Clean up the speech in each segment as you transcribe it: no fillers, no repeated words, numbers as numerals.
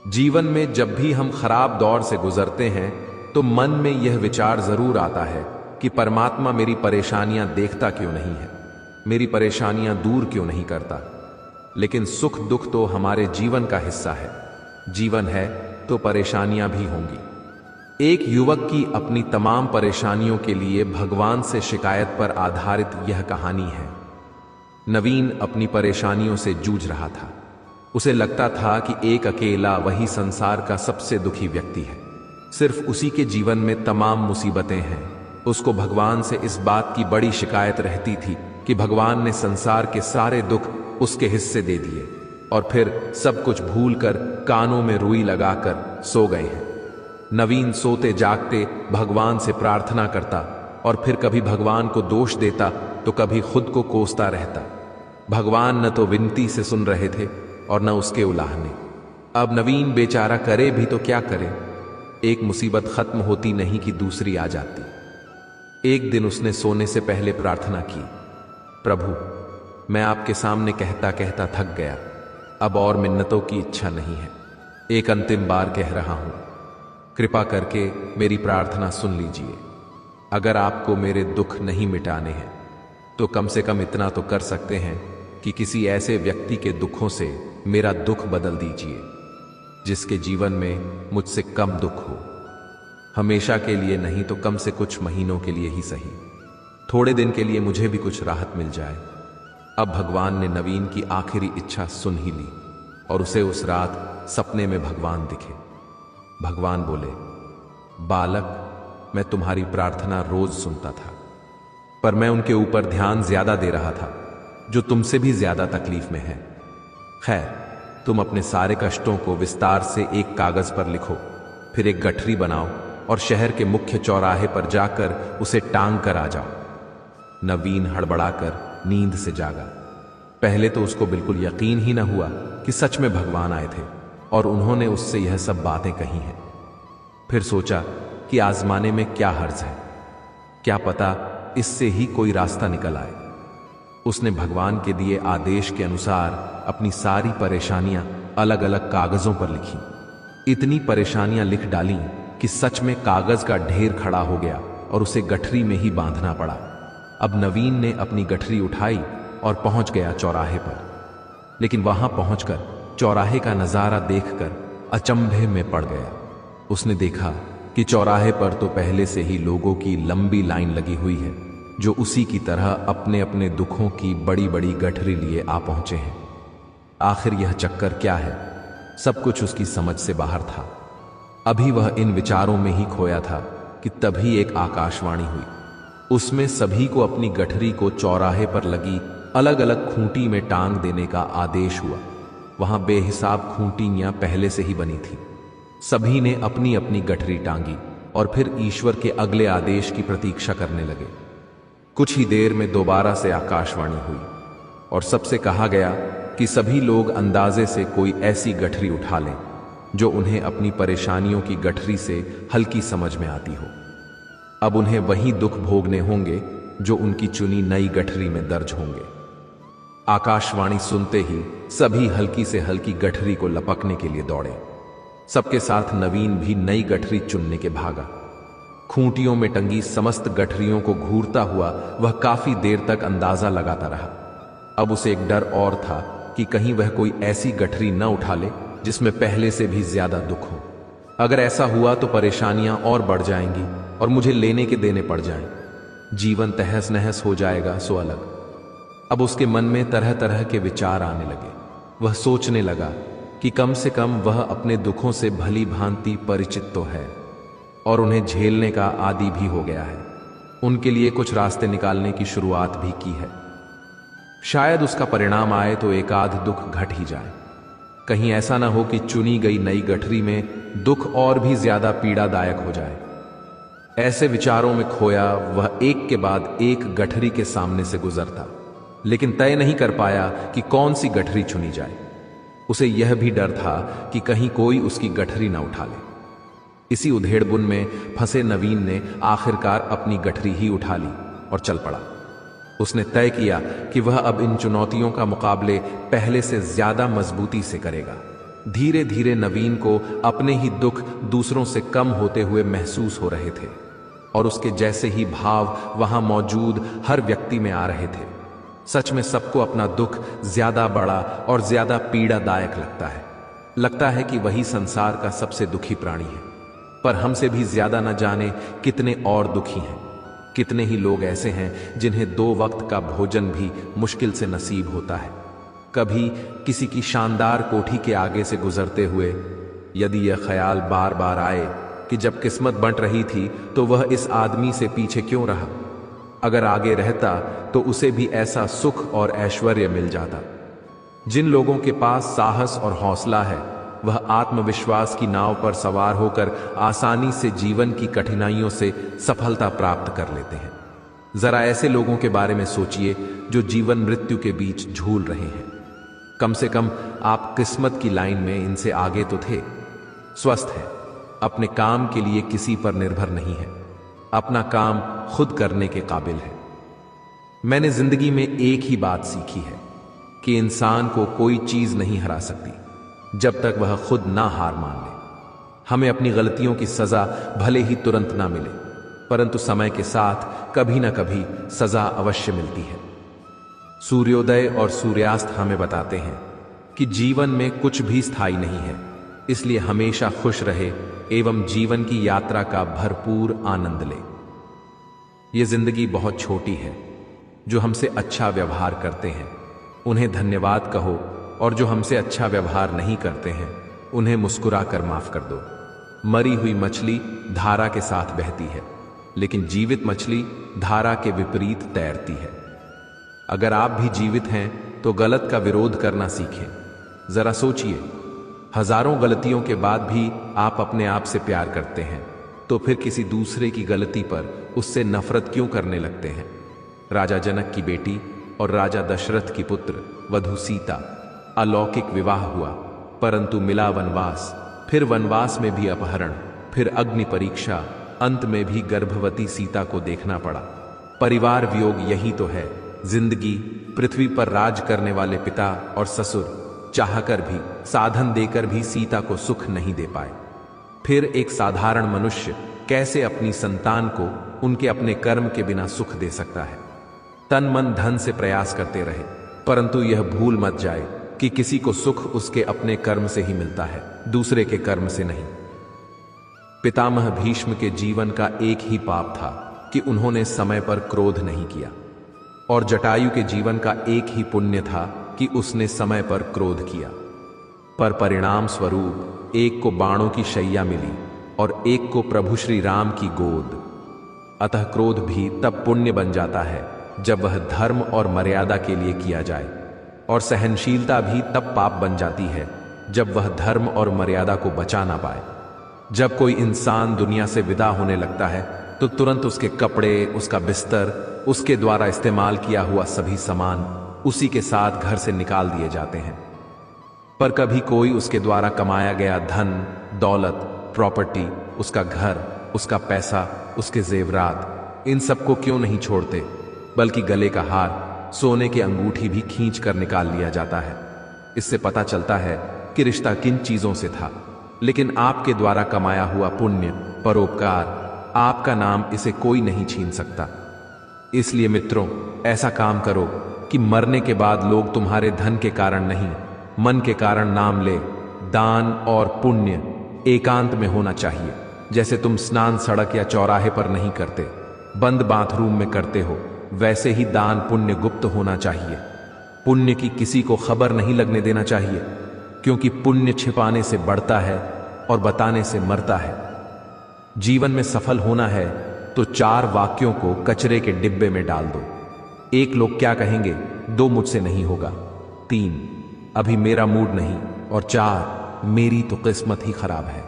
जीवन में जब भी हम खराब दौर से गुजरते हैं तो मन में यह विचार जरूर आता है कि परमात्मा मेरी परेशानियां देखता क्यों नहीं है, मेरी परेशानियां दूर क्यों नहीं करता। लेकिन सुख दुख तो हमारे जीवन का हिस्सा है। जीवन है तो परेशानियां भी होंगी। एक युवक की अपनी तमाम परेशानियों के लिए भगवान से शिकायत पर आधारित यह कहानी है। नवीन अपनी परेशानियों से जूझ रहा था। उसे लगता था कि एक अकेला वही संसार का सबसे दुखी व्यक्ति है, सिर्फ उसी के जीवन में तमाम मुसीबतें हैं। उसको भगवान से इस बात की बड़ी शिकायत रहती थी कि भगवान ने संसार के सारे दुख उसके हिस्से दे दिए और फिर सब कुछ भूलकर कानों में रुई लगाकर सो गए हैं। नवीन सोते जागते भगवान से प्रार्थना करता और फिर कभी भगवान को दोष देता तो कभी खुद को कोसता रहता। भगवान न तो विनती से सुन रहे थे और न उसके उलाहने। अब नवीन बेचारा करे भी तो क्या करे। एक मुसीबत खत्म होती नहीं कि दूसरी आ जाती। एक दिन उसने सोने से पहले प्रार्थना की, प्रभु मैं आपके सामने कहता कहता थक गया, अब और मिन्नतों की इच्छा नहीं है। एक अंतिम बार कह रहा हूं, कृपा करके मेरी प्रार्थना सुन लीजिए। अगर आपको मेरे दुख नहीं मिटाने हैं तो कम से कम इतना तो कर सकते हैं कि किसी ऐसे व्यक्ति के दुखों से मेरा दुख बदल दीजिए जिसके जीवन में मुझसे कम दुख हो। हमेशा के लिए नहीं तो कम से कुछ महीनों के लिए ही सही, थोड़े दिन के लिए मुझे भी कुछ राहत मिल जाए। अब भगवान ने नवीन की आखिरी इच्छा सुन ही ली और उसे उस रात सपने में भगवान दिखे। भगवान बोले, बालक मैं तुम्हारी प्रार्थना रोज सुनता था, पर मैं उनके ऊपर ध्यान ज्यादा दे रहा था जो तुमसे भी ज्यादा तकलीफ में है। खैर, तुम अपने सारे कष्टों को विस्तार से एक कागज पर लिखो, फिर एक गठरी बनाओ और शहर के मुख्य चौराहे पर जाकर उसे टांग कर आ जाओ। नवीन हड़बड़ाकर नींद से जागा। पहले तो उसको बिल्कुल यकीन ही न हुआ कि सच में भगवान आए थे और उन्होंने उससे यह सब बातें कही हैं। फिर सोचा कि आजमाने में क्या हर्ज है, क्या पता इससे ही कोई रास्ता निकल आए। उसने भगवान के दिए आदेश के अनुसार अपनी सारी परेशानियां अलग अलग कागजों पर लिखी। इतनी परेशानियां लिख डाली कि सच में कागज का ढेर खड़ा हो गया और उसे गठरी में ही बांधना पड़ा। अब नवीन ने अपनी गठरी उठाई और पहुंच गया चौराहे पर। लेकिन वहां पहुंचकर चौराहे का नजारा देखकर अचंभे में पड़ गया। उसने देखा कि चौराहे पर तो पहले से ही लोगों की लंबी लाइन लगी हुई है जो उसी की तरह अपने अपने दुखों की बड़ी बड़ी गठरी लिए आ पहुंचे हैं। आखिर यह चक्कर क्या है? सब कुछ उसकी समझ से बाहर था। अभी वह इन विचारों में ही खोया था कि तभी एक आकाशवाणी हुई। उसमें सभी को अपनी गठरी को चौराहे पर लगी अलग अलग खूंटी में टांग देने का आदेश हुआ। वहां बेहिसाब खूंटियां पहले से ही बनी थी। सभी ने अपनी अपनी गठरी टांगी और फिर ईश्वर के अगले आदेश की प्रतीक्षा करने लगे। कुछ ही देर में दोबारा से आकाशवाणी हुई और सबसे कहा गया कि सभी लोग अंदाजे से कोई ऐसी गठरी उठा लें जो उन्हें अपनी परेशानियों की गठरी से हल्की समझ में आती हो। अब उन्हें वही दुख भोगने होंगे जो उनकी चुनी नई गठरी में दर्ज होंगे। आकाशवाणी सुनते ही सभी हल्की से हल्की गठरी को लपकने के लिए दौड़े। सबके साथ नवीन भी नई गठरी चुनने के भागा। खूंटियों में टंगी समस्त गठरियों को घूरता हुआ वह काफी देर तक अंदाजा लगाता रहा। अब उसे एक डर और था कि कहीं वह कोई ऐसी गठरी न उठा ले जिसमें पहले से भी ज्यादा दुख हो। अगर ऐसा हुआ तो परेशानियां और बढ़ जाएंगी और मुझे लेने के देने पड़ जाएं। जीवन तहस नहस हो जाएगा सो अलग। अब उसके मन में तरह तरह के विचार आने लगे। वह सोचने लगा कि कम से कम वह अपने दुखों से भली भांति परिचित तो है और उन्हें झेलने का आदी भी हो गया है। उनके लिए कुछ रास्ते निकालने की शुरुआत भी की है। शायद उसका परिणाम आए तो एक आध दुख घट ही जाए। कहीं ऐसा ना हो कि चुनी गई नई गठरी में दुख और भी ज्यादा पीड़ादायक हो जाए। ऐसे विचारों में खोया वह एक के बाद एक गठरी के सामने से गुजरता, लेकिन तय नहीं कर पाया कि कौन सी गठरी चुनी जाए। उसे यह भी डर था कि कहीं कोई उसकी गठरी ना उठा ले। इसी उधेड़बुन में फंसे नवीन ने आखिरकार अपनी गठरी ही उठा ली और चल पड़ा। उसने तय किया कि वह अब इन चुनौतियों का मुकाबले पहले से ज्यादा मजबूती से करेगा। धीरे धीरे नवीन को अपने ही दुख दूसरों से कम होते हुए महसूस हो रहे थे और उसके जैसे ही भाव वहां मौजूद हर व्यक्ति में आ रहे थे। सच में सबको अपना दुख ज्यादा बड़ा और ज्यादा पीड़ादायक लगता है कि वही संसार का सबसे दुखी प्राणी है। पर हमसे भी ज्यादा न जाने कितने और दुखी हैं। कितने ही लोग ऐसे हैं जिन्हें 2 वक्त का भोजन भी मुश्किल से नसीब होता है। कभी किसी की शानदार कोठी के आगे से गुजरते हुए यदि यह ख्याल बार बार आए कि जब किस्मत बंट रही थी तो वह इस आदमी से पीछे क्यों रहा, अगर आगे रहता तो उसे भी ऐसा सुख और ऐश्वर्य मिल जाता। जिन लोगों के पास साहस और हौसला है वह आत्मविश्वास की नाव पर सवार होकर आसानी से जीवन की कठिनाइयों से सफलता प्राप्त कर लेते हैं। जरा ऐसे लोगों के बारे में सोचिए जो जीवन मृत्यु के बीच झूल रहे हैं। कम से कम आप किस्मत की लाइन में इनसे आगे तो थे। स्वस्थ है, अपने काम के लिए किसी पर निर्भर नहीं है, अपना काम खुद करने के काबिल है। मैंने जिंदगी में एक ही बात सीखी है कि इंसान को कोई चीज नहीं हरा सकती जब तक वह खुद ना हार मान ले। हमें अपनी गलतियों की सजा भले ही तुरंत ना मिले, परंतु समय के साथ कभी ना कभी सजा अवश्य मिलती है। सूर्योदय और सूर्यास्त हमें बताते हैं कि जीवन में कुछ भी स्थायी नहीं है, इसलिए हमेशा खुश रहे एवं जीवन की यात्रा का भरपूर आनंद ले। ये जिंदगी बहुत छोटी है। जो हमसे अच्छा व्यवहार करते हैं उन्हें धन्यवाद कहो और जो हमसे अच्छा व्यवहार नहीं करते हैं उन्हें मुस्कुरा कर माफ कर दो। मरी हुई मछली धारा के साथ बहती है, लेकिन जीवित मछली धारा के विपरीत तैरती है। अगर आप भी जीवित हैं तो गलत का विरोध करना सीखें। जरा सोचिए, हजारों गलतियों के बाद भी आप अपने आप से प्यार करते हैं, तो फिर किसी दूसरे की गलती पर उससे नफरत क्यों करने लगते हैं? राजा जनक की बेटी और राजा दशरथ की पुत्र वधू सीता, अलौकिक विवाह हुआ, परंतु मिला वनवास, फिर वनवास में भी अपहरण, फिर अग्नि परीक्षा, अंत में भी गर्भवती सीता को देखना पड़ा। परिवार वियोग यही तो है जिंदगी। पृथ्वी पर राज करने वाले पिता और ससुर चाहकर भी, साधन देकर भी सीता को सुख नहीं दे पाए। फिर एक साधारण मनुष्य कैसे अपनी संतान को उनके अपने कर्म के बिना सुख दे सकता है? तन मन धन से प्रयास करते रहे, परंतु यह भूल मत जाए कि किसी को सुख उसके अपने कर्म से ही मिलता है, दूसरे के कर्म से नहीं। पितामह भीष्म के जीवन का एक ही पाप था कि उन्होंने समय पर क्रोध नहीं किया, और जटायु के जीवन का एक ही पुण्य था कि उसने समय पर क्रोध किया। पर परिणाम स्वरूप एक को बाणों की शैया मिली और एक को प्रभु श्री राम की गोद। अतः क्रोध भी तब पुण्य बन जाता है जब वह धर्म और मर्यादा के लिए किया जाए, और सहनशीलता भी तब पाप बन जाती है जब वह धर्म और मर्यादा को बचा ना पाए। जब कोई इंसान दुनिया से विदा होने लगता है तो तुरंत उसके कपड़े, उसका बिस्तर, उसके द्वारा इस्तेमाल किया हुआ सभी सामान उसी के साथ घर से निकाल दिए जाते हैं। पर कभी कोई उसके द्वारा कमाया गया धन, दौलत, प्रॉपर्टी, उसका घर, उसका पैसा, उसके जेवरात, इन सबको क्यों नहीं छोड़ते, बल्कि गले का हार, सोने की अंगूठी भी खींच कर निकाल लिया जाता है। इससे पता चलता है कि रिश्ता किन चीजों से था। लेकिन आपके द्वारा कमाया हुआ पुण्य, परोपकार, आपका नाम इसे कोई नहीं छीन सकता। इसलिए मित्रों, ऐसा काम करो कि मरने के बाद लोग तुम्हारे धन के कारण नहीं, मन के कारण नाम ले। दान और पुण्य एकांत में होना चाहिए। जैसे तुम स्नान सड़क या चौराहे पर नहीं करते, बंद बाथरूम में करते हो, वैसे ही दान पुण्य गुप्त होना चाहिए। पुण्य की किसी को खबर नहीं लगने देना चाहिए, क्योंकि पुण्य छिपाने से बढ़ता है और बताने से मरता है। जीवन में सफल होना है तो 4 वाक्यों को कचरे के डिब्बे में डाल दो। 1, लोग क्या कहेंगे, 2, मुझसे नहीं होगा, 3, अभी मेरा मूड नहीं, और 4, मेरी तो किस्मत ही खराब है।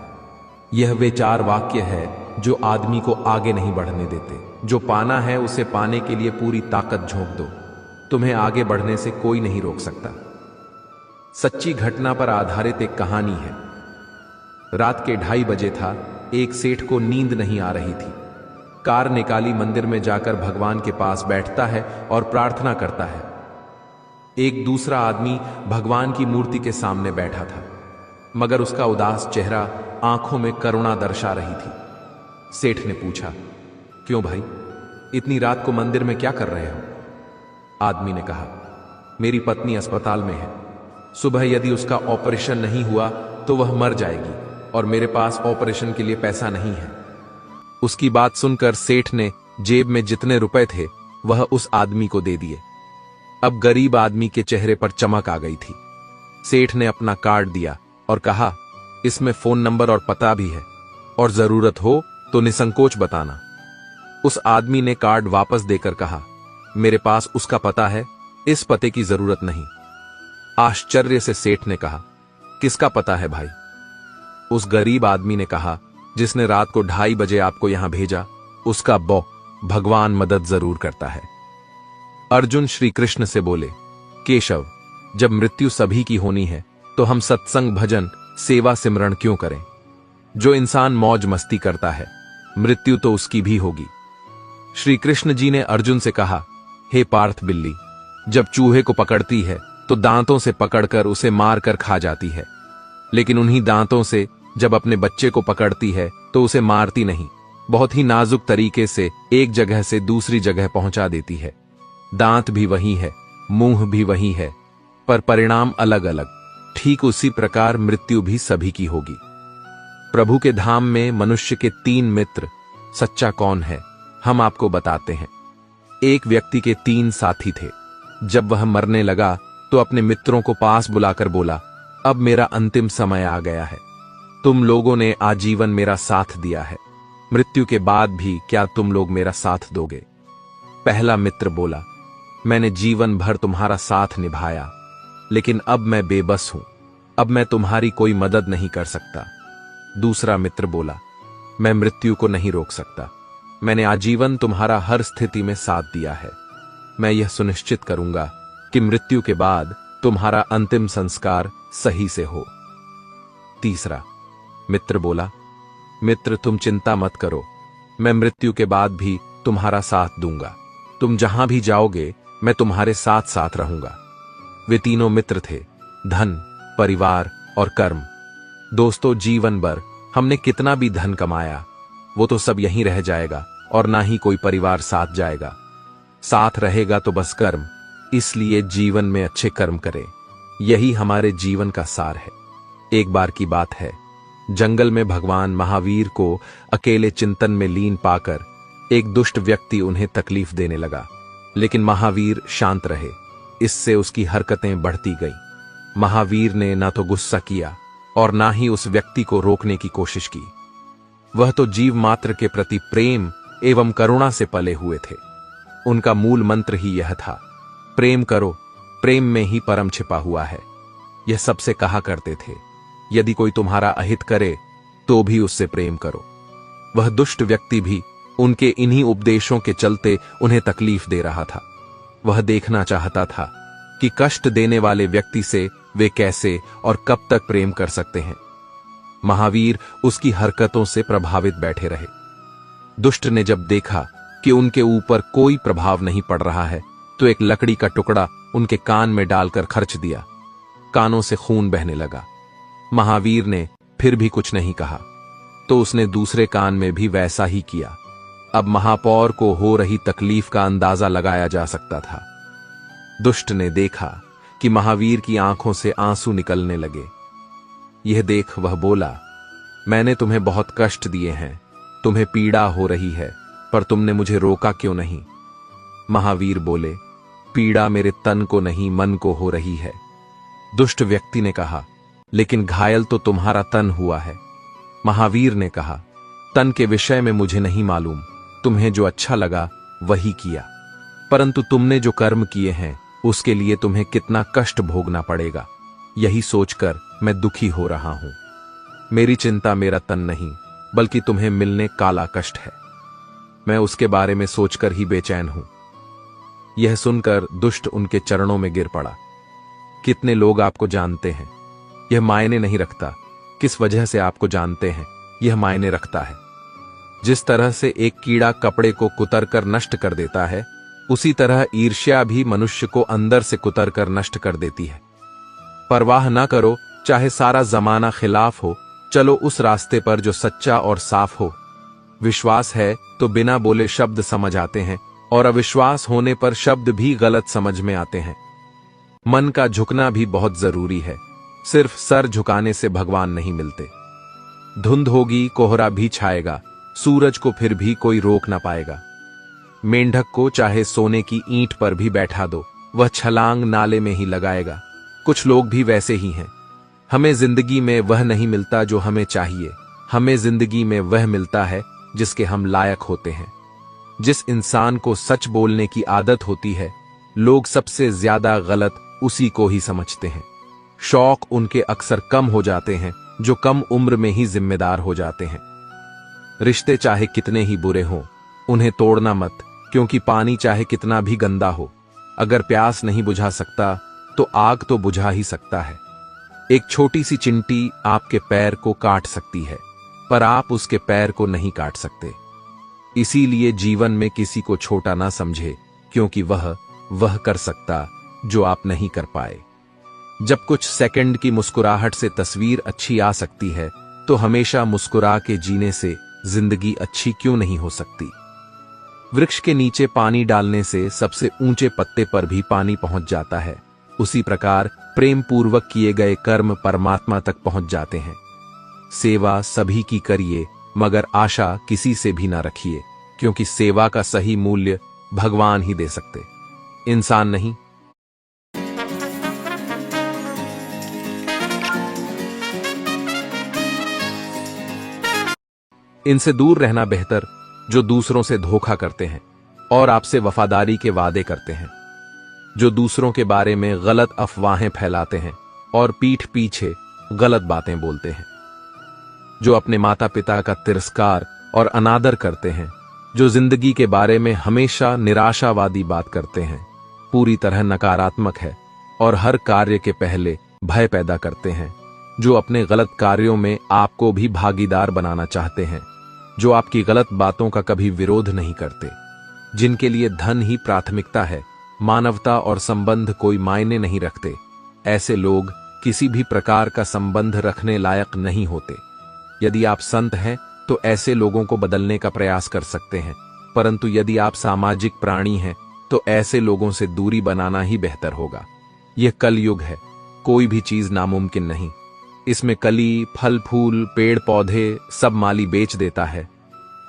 यह वे 4 वाक्य है जो आदमी को आगे नहीं बढ़ने देते। जो पाना है उसे पाने के लिए पूरी ताकत झोंक दो, तुम्हें आगे बढ़ने से कोई नहीं रोक सकता। सच्ची घटना पर आधारित एक कहानी है। रात के 2:30 बजे था। एक सेठ को नींद नहीं आ रही थी। कार निकाली, मंदिर में जाकर भगवान के पास बैठता है और प्रार्थना करता है। एक दूसरा आदमी भगवान की मूर्ति के सामने बैठा था। मगर उसका उदास चेहरा आंखों में करुणा दर्शा रही थी। सेठ ने पूछा, क्यों भाई, इतनी रात को मंदिर में क्या कर रहे हो? आदमी ने कहा, मेरी पत्नी अस्पताल में है। सुबह यदि उसका ऑपरेशन नहीं हुआ तो वह मर जाएगी और मेरे पास ऑपरेशन के लिए पैसा नहीं है। उसकी बात सुनकर सेठ ने जेब में जितने रुपए थे वह उस आदमी को दे दिए। अब गरीब आदमी के चेहरे पर चमक आ गई थी। सेठ ने अपना कार्ड दिया और कहा, इसमें फोन नंबर और पता भी है, और जरूरत हो तो निसंकोच बताना। उस आदमी ने कार्ड वापस देकर कहा, मेरे पास उसका पता है, इस पते की जरूरत नहीं। आश्चर्य से सेठ ने कहा, किसका पता है भाई? उस गरीब आदमी ने कहा, जिसने रात को 2:30 बजे आपको यहां भेजा, उसका भगवान मदद जरूर करता है। अर्जुन श्री कृष्ण से बोले, केशव, जब मृत्यु सभी की होनी है तो हम सत्संग, भजन, सेवा, सिमरण क्यों करें? जो इंसान मौज मस्ती करता है, मृत्यु तो उसकी भी होगी। श्री कृष्ण जी ने अर्जुन से कहा, हे पार्थ बिल्ली, जब चूहे को पकड़ती है तो दांतों से पकड़कर उसे मारकर खा जाती है, लेकिन उन्हीं दांतों से जब अपने बच्चे को पकड़ती है तो उसे मारती नहीं, बहुत ही नाजुक तरीके से एक जगह से दूसरी जगह पहुंचा देती है। दांत भी वही है, मुंह भी वही है, पर परिणाम अलग अलग। ठीक उसी प्रकार मृत्यु भी सभी की होगी। प्रभु के धाम में मनुष्य के 3 मित्र सच्चा कौन है, हम आपको बताते हैं। एक व्यक्ति के 3 साथी थे। जब वह मरने लगा तो अपने मित्रों को पास बुलाकर बोला, अब मेरा अंतिम समय आ गया है। तुम लोगों ने आजीवन मेरा साथ दिया है, मृत्यु के बाद भी क्या तुम लोग मेरा साथ दोगे? पहला मित्र बोला, मैंने जीवन भर तुम्हारा साथ निभाया, लेकिन अब मैं बेबस हूं, अब मैं तुम्हारी कोई मदद नहीं कर सकता। दूसरा मित्र बोला, मैं मृत्यु को नहीं रोक सकता, मैंने आजीवन तुम्हारा हर स्थिति में साथ दिया है, मैं यह सुनिश्चित करूंगा कि मृत्यु के बाद तुम्हारा अंतिम संस्कार सही से हो। तीसरा मित्र बोला, मित्र तुम चिंता मत करो, मैं मृत्यु के बाद भी तुम्हारा साथ दूंगा, तुम जहां भी जाओगे मैं तुम्हारे साथ साथ रहूंगा। वे तीनों मित्र थे, धन, परिवार और कर्म। दोस्तों, जीवन भर हमने कितना भी धन कमाया, वो तो सब यहीं रह जाएगा और ना ही कोई परिवार साथ जाएगा। साथ रहेगा तो बस कर्म, इसलिए जीवन में अच्छे कर्म करें, यही हमारे जीवन का सार है। एक बार की बात है, जंगल में भगवान महावीर को अकेले चिंतन में लीन पाकर एक दुष्ट व्यक्ति उन्हें तकलीफ देने लगा, लेकिन महावीर शांत रहे। इससे उसकी हरकतें बढ़ती गईं। महावीर ने ना तो गुस्सा किया और ना ही उस व्यक्ति को रोकने की कोशिश की। वह तो जीव मात्र के प्रति प्रेम एवं करुणा से पले हुए थे। उनका मूल मंत्र ही यह था, प्रेम करो, प्रेम में ही परम छिपा हुआ है। यह सबसे कहा करते थे, यदि कोई तुम्हारा अहित करे तो भी उससे प्रेम करो। वह दुष्ट व्यक्ति भी उनके इन्हीं उपदेशों के चलते उन्हें तकलीफ दे रहा था। वह देखना चाहता था कि कष्ट देने वाले व्यक्ति से वे कैसे और कब तक प्रेम कर सकते हैं। महावीर उसकी हरकतों से प्रभावित बैठे रहे। दुष्ट ने जब देखा कि उनके ऊपर कोई प्रभाव नहीं पड़ रहा है, तो एक लकड़ी का टुकड़ा उनके कान में डालकर खर्च दिया। कानों से खून बहने लगा। महावीर ने फिर भी कुछ नहीं कहा, तो उसने दूसरे कान में भी वैसा ही किया। अब महापौर को हो रही तकलीफ का अंदाजा लगाया जा सकता था। दुष्ट ने देखा कि महावीर की आंखों से आंसू निकलने लगे। यह देख वह बोला, मैंने तुम्हें बहुत कष्ट दिए हैं, तुम्हें पीड़ा हो रही है, पर तुमने मुझे रोका क्यों नहीं? महावीर बोले, पीड़ा मेरे तन को नहीं मन को हो रही है। दुष्ट व्यक्ति ने कहा, लेकिन घायल तो तुम्हारा तन हुआ है। महावीर ने कहा, तन के विषय में मुझे नहीं मालूम, तुम्हें जो अच्छा लगा वही किया, परंतु तुमने जो कर्म किए हैं उसके लिए तुम्हें कितना कष्ट भोगना पड़ेगा, यही सोचकर मैं दुखी हो रहा हूं। मेरी चिंता मेरा तन नहीं, बल्कि तुम्हें मिलने काला कष्ट है। मैं उसके बारे में सोचकर ही बेचैन हूं। यह सुनकर दुष्ट उनके चरणों में गिर पड़ा। कितने लोग आपको जानते हैं, यह मायने नहीं रखता। किस वजह से आपको जानते हैं, यह मायने रखता है। जिस तरह से एक कीड़ा कपड़े को कुतरकर नष्ट कर देता है, उसी तरह ईर्ष्या भी मनुष्य को अंदर से कुतरकर नष्ट कर देती है। परवाह न करो चाहे सारा जमाना खिलाफ हो, चलो उस रास्ते पर जो सच्चा और साफ हो। विश्वास है तो बिना बोले शब्द समझ आते हैं, और अविश्वास होने पर शब्द भी गलत समझ में आते हैं। मन का झुकना भी बहुत जरूरी है। सिर्फ सर झुकाने से भगवान नहीं मिलते। धुंध होगी, कोहरा भी छाएगा, सूरज को फिर भी कोई रोक ना पाएगा। मेंढक को चाहे सोने की ईंट पर भी बैठा दो, वह छलांग नाले में ही लगाएगा। कुछ लोग भी वैसे ही हैं। हमें जिंदगी में वह नहीं मिलता जो हमें चाहिए, हमें जिंदगी में वह मिलता है जिसके हम लायक होते हैं। जिस इंसान को सच बोलने की आदत होती है, लोग सबसे ज्यादा गलत उसी को ही समझते हैं। शौक उनके अक्सर कम हो जाते हैं जो कम उम्र में ही जिम्मेदार हो जाते हैं। रिश्ते चाहे कितने ही बुरे हों, उन्हें तोड़ना मत, क्योंकि पानी चाहे कितना भी गंदा हो, अगर प्यास नहीं बुझा सकता तो आग तो बुझा ही सकता है। एक छोटी सी चिंटी आपके पैर को काट सकती है, पर आप उसके पैर को नहीं काट सकते। इसीलिए जीवन में किसी को छोटा ना समझे, क्योंकि वह कर सकता जो आप नहीं कर पाए। जब कुछ सेकंड की मुस्कुराहट से तस्वीर अच्छी आ सकती है, तो हमेशा मुस्कुरा के जीने से जिंदगी अच्छी क्यों नहीं हो सकती। वृक्ष के नीचे पानी डालने से सबसे ऊंचे पत्ते पर भी पानी पहुंच जाता है। उसी प्रकार प्रेम पूर्वक किए गए कर्म परमात्मा तक पहुंच जाते हैं। सेवा सभी की करिए, मगर आशा किसी से भी ना रखिए, क्योंकि सेवा का सही मूल्य भगवान ही दे सकते, इंसान नहीं। इनसे दूर रहना बेहतर, जो दूसरों से धोखा करते हैं और आपसे वफादारी के वादे करते हैं, जो दूसरों के बारे में गलत अफवाहें फैलाते हैं और पीठ पीछे गलत बातें बोलते हैं, जो अपने माता पिता का तिरस्कार और अनादर करते हैं, जो जिंदगी के बारे में हमेशा निराशावादी बात करते हैं, पूरी तरह नकारात्मक है और हर कार्य के पहले भय पैदा करते हैं, जो अपने गलत कार्यों में आपको भी भागीदार बनाना चाहते हैं, जो आपकी गलत बातों का कभी विरोध नहीं करते, जिनके लिए धन ही प्राथमिकता है, मानवता और संबंध कोई मायने नहीं रखते। ऐसे लोग किसी भी प्रकार का संबंध रखने लायक नहीं होते। यदि आप संत हैं तो ऐसे लोगों को बदलने का प्रयास कर सकते हैं, परंतु यदि आप सामाजिक प्राणी हैं तो ऐसे लोगों से दूरी बनाना ही बेहतर होगा। यह कलयुग है, कोई भी चीज नामुमकिन नहीं। इसमें कली, फल फूल, पेड़ पौधे सब माली बेच देता है।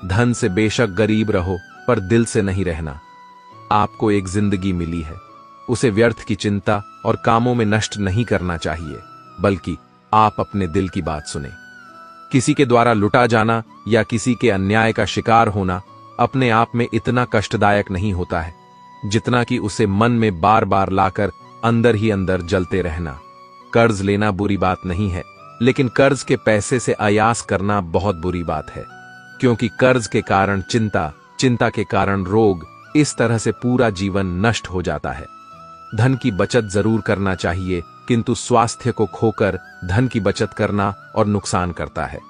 धन से बेशक गरीब रहो, पर दिल से नहीं रहना। आपको एक जिंदगी मिली है, उसे व्यर्थ की चिंता और कामों में नष्ट नहीं करना चाहिए, बल्कि आप अपने दिल की बात सुने। किसी के द्वारा लुटा जाना या किसी के अन्याय का शिकार होना अपने आप में इतना कष्टदायक नहीं होता है, जितना कि उसे मन में बार बार लाकर अंदर ही अंदर जलते रहना। कर्ज लेना बुरी बात नहीं है, लेकिन कर्ज के पैसे से अयास करना बहुत बुरी बात है, क्योंकि कर्ज के कारण चिंता, चिंता के कारण रोग, इस तरह से पूरा जीवन नष्ट हो जाता है। धन की बचत जरूर करना चाहिए, किंतु स्वास्थ्य को खोकर धन की बचत करना और नुकसान करता है।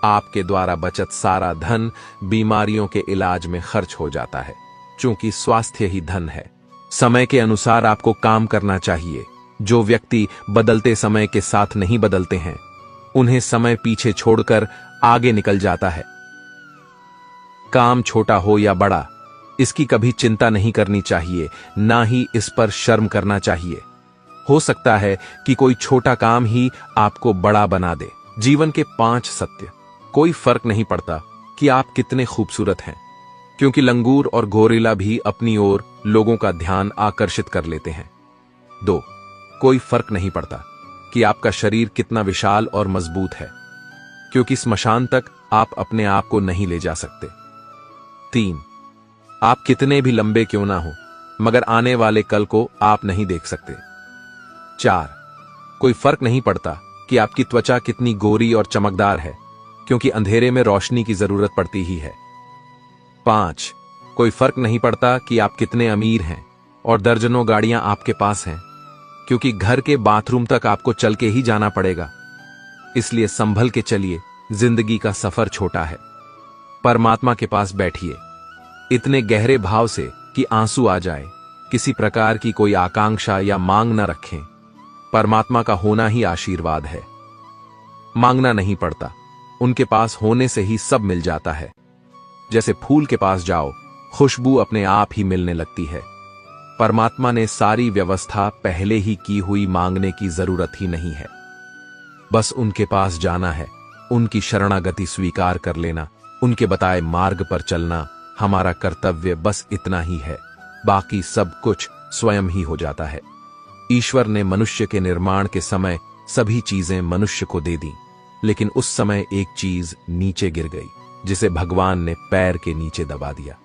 आपके द्वारा बचत सारा धन बीमारियों के इलाज में खर्च हो जाता है, क्योंकि स्वास्थ्य ही धन है। समय के अनुसार आपको काम करना चाहिए। जो व्यक्ति बदलते समय के साथ नहीं बदलते हैं, उन्हें समय पीछे छोड़कर आगे निकल जाता है। काम छोटा हो या बड़ा, इसकी कभी चिंता नहीं करनी चाहिए, ना ही इस पर शर्म करना चाहिए। हो सकता है कि कोई छोटा काम ही आपको बड़ा बना दे। जीवन के 5 सत्य। कोई फर्क नहीं पड़ता कि आप कितने खूबसूरत हैं, क्योंकि लंगूर और गोरिल्ला भी अपनी ओर लोगों का ध्यान आकर्षित कर लेते हैं। 2. कोई फर्क नहीं पड़ता कि आपका शरीर कितना विशाल और मजबूत है, क्योंकि स्मशान तक आप अपने आप को नहीं ले जा सकते। 3. आप कितने भी लंबे क्यों ना हो, मगर आने वाले कल को आप नहीं देख सकते। 4. कोई फर्क नहीं पड़ता कि आपकी त्वचा कितनी गोरी और चमकदार है, क्योंकि अंधेरे में रोशनी की जरूरत पड़ती ही है। 5. कोई फर्क नहीं पड़ता कि आप कितने अमीर हैं और दर्जनों गाड़ियां आपके पास हैं, क्योंकि घर के बाथरूम तक आपको चल के ही जाना पड़ेगा। इसलिए संभल के चलिए, जिंदगी का सफर छोटा है। परमात्मा के पास बैठिए, इतने गहरे भाव से कि आंसू आ जाए। किसी प्रकार की कोई आकांक्षा या मांग न रखें। परमात्मा का होना ही आशीर्वाद है। मांगना नहीं पड़ता, उनके पास होने से ही सब मिल जाता है। जैसे फूल के पास जाओ, खुशबू अपने आप ही मिलने लगती है। परमात्मा ने सारी व्यवस्था पहले ही की हुई, मांगने की जरूरत ही नहीं है। बस उनके पास जाना है, उनकी शरणागति स्वीकार कर लेना, उनके बताए मार्ग पर चलना हमारा कर्तव्य, बस इतना ही है। बाकी सब कुछ स्वयं ही हो जाता है। ईश्वर ने मनुष्य के निर्माण के समय सभी चीजें मनुष्य को दे दी, लेकिन उस समय एक चीज नीचे गिर गई, जिसे भगवान ने पैर के नीचे दबा दिया।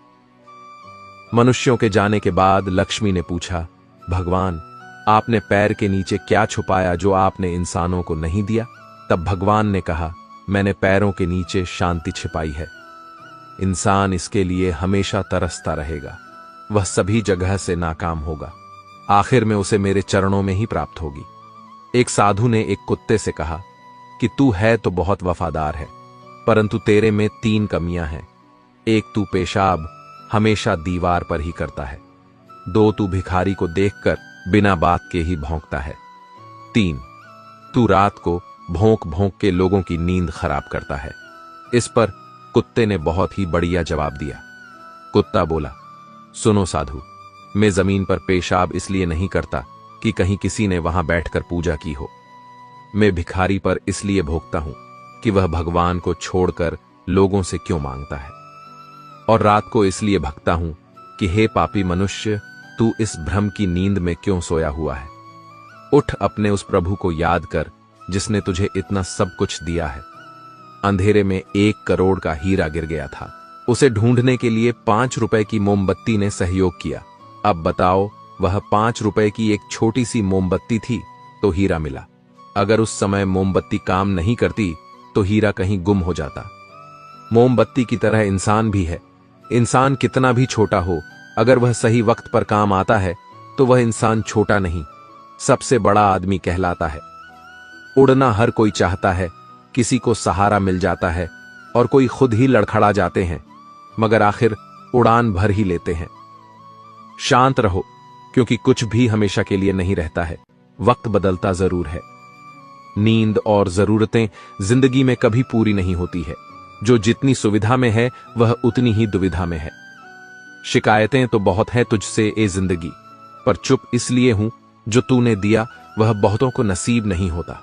मनुष्यों के जाने के बाद लक्ष्मी ने पूछा, भगवान आपने पैर के नीचे क्या छुपाया जो आपने इंसानों को नहीं दिया? तब भगवान ने कहा, मैंने पैरों के नीचे शांति छिपाई है। इंसान इसके लिए हमेशा तरसता रहेगा, वह सभी जगह से नाकाम होगा, आखिर में उसे मेरे चरणों में ही प्राप्त होगी। एक साधु ने एक कुत्ते से कहा कि तू है तो बहुत वफादार है, परंतु तेरे में 3 कमियां हैं। 1, तू पेशाब हमेशा दीवार पर ही करता है। 2, तू भिखारी को देखकर बिना बात के ही भौंकता है। 3, तू रात को भौंक भौंक के लोगों की नींद खराब करता है। इस पर कुत्ते ने बहुत ही बढ़िया जवाब दिया। कुत्ता बोला, सुनो साधु, मैं जमीन पर पेशाब इसलिए नहीं करता कि कहीं किसी ने वहां बैठकर पूजा की हो। मैं भिखारी पर इसलिए भोंकता हूं कि वह भगवान को छोड़कर लोगों से क्यों मांगता है। और रात को इसलिए भगता हूं कि हे पापी मनुष्य, तू इस भ्रम की नींद में क्यों सोया हुआ है। उठ, अपने उस प्रभु को याद कर जिसने तुझे इतना सब कुछ दिया है। अंधेरे में 1 करोड़ का हीरा गिर गया था, उसे ढूंढने के लिए 5 रुपए की मोमबत्ती ने सहयोग किया। अब बताओ, वह 5 रुपए की एक छोटी सी मोमबत्ती थी तो हीरा मिला। अगर उस समय मोमबत्ती काम नहीं करती तो हीरा कहीं गुम हो जाता। मोमबत्ती की तरह इंसान भी है। इंसान कितना भी छोटा हो, अगर वह सही वक्त पर काम आता है तो वह इंसान छोटा नहीं, सबसे बड़ा आदमी कहलाता है। उड़ना हर कोई चाहता है, किसी को सहारा मिल जाता है और कोई खुद ही लड़खड़ा जाते हैं, मगर आखिर उड़ान भर ही लेते हैं। शांत रहो, क्योंकि कुछ भी हमेशा के लिए नहीं रहता है, वक्त बदलता जरूर है। नींद और जरूरतें जिंदगी में कभी पूरी नहीं होती है। जो जितनी सुविधा में है वह उतनी ही दुविधा में है। शिकायतें तो बहुत हैं तुझसे ए जिंदगी, पर चुप इसलिए हूं जो तूने दिया वह बहुतों को नसीब नहीं होता।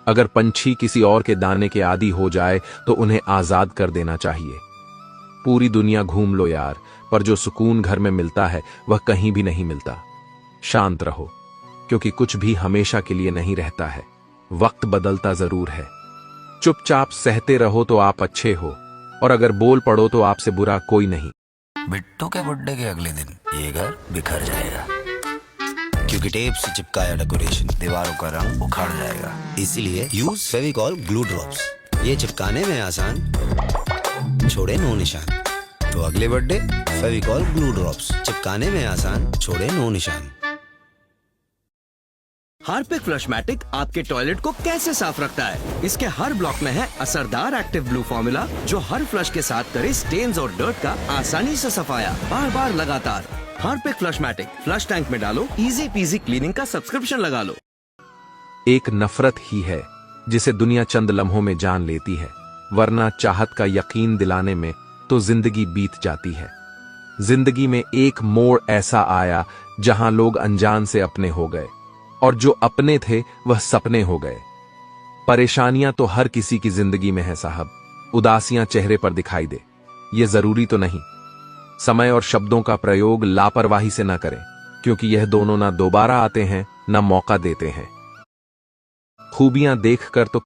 अगर पंछी किसी और के दाने के आदी हो जाए तो उन्हें आजाद कर देना चाहिए। पूरी दुनिया घूम लो यार, पर जो सुकून घर में मिलता है वह कहीं भी नहीं मिलता। शांत रहो, क्योंकि कुछ भी हमेशा के लिए नहीं रहता है, वक्त बदलता जरूर है। चुपचाप सहते रहो तो आप अच्छे हो, और अगर बोल पड़ो तो आपसे बुरा कोई नहीं। बिट्टू के बर्थडे के अगले दिन ये घर बिखर जाएगा, क्योंकि टेप से चिपकाया डेकोरेशन दीवारों का रंग उखाड़ जाएगा। इसीलिए यूज फेविकॉल ग्लू ड्रॉप्स। ये चिपकाने में आसान, छोड़े नो निशान। तो अगले बर्थडे फेविकॉल ग्लू ड्रॉप्स, चिपकाने में आसान, छोड़े नो निशान। हार्पिक फ्लशमैटिक आपके टॉयलेट को कैसे साफ रखता है। इसके हर ब्लॉक में है असरदार एक्टिव ब्लू फॉर्मूला, जो हर फ्लश के साथ करे स्टेन्स और डर्ट का आसानी से सफाया, बार बार लगातार। हार्पिक फ्लशमैटिक फ्लश टैंक में डालो, इजी पीजी क्लीनिंग का सब्सक्रिप्शन लगा लो। एक नफरत ही है जिसे दुनिया चंद लम्हों में जान लेती है, वरना चाहत का यकीन दिलाने में तो जिंदगी बीत जाती है। जिंदगी में एक मोड़ ऐसा आया जहां लोग अनजान से अपने हो गए, और जो अपने थे वह सपने हो गए। परेशानियां तो हर किसी की जिंदगी में है साहब, उदासियां चेहरे पर दिखाई दे ये जरूरी तो नहीं। समय और शब्दों का प्रयोग लापरवाही से न करें, क्योंकि यह दोनों ना दोबारा आते हैं न मौका देते हैं। खूबियां देखकर तो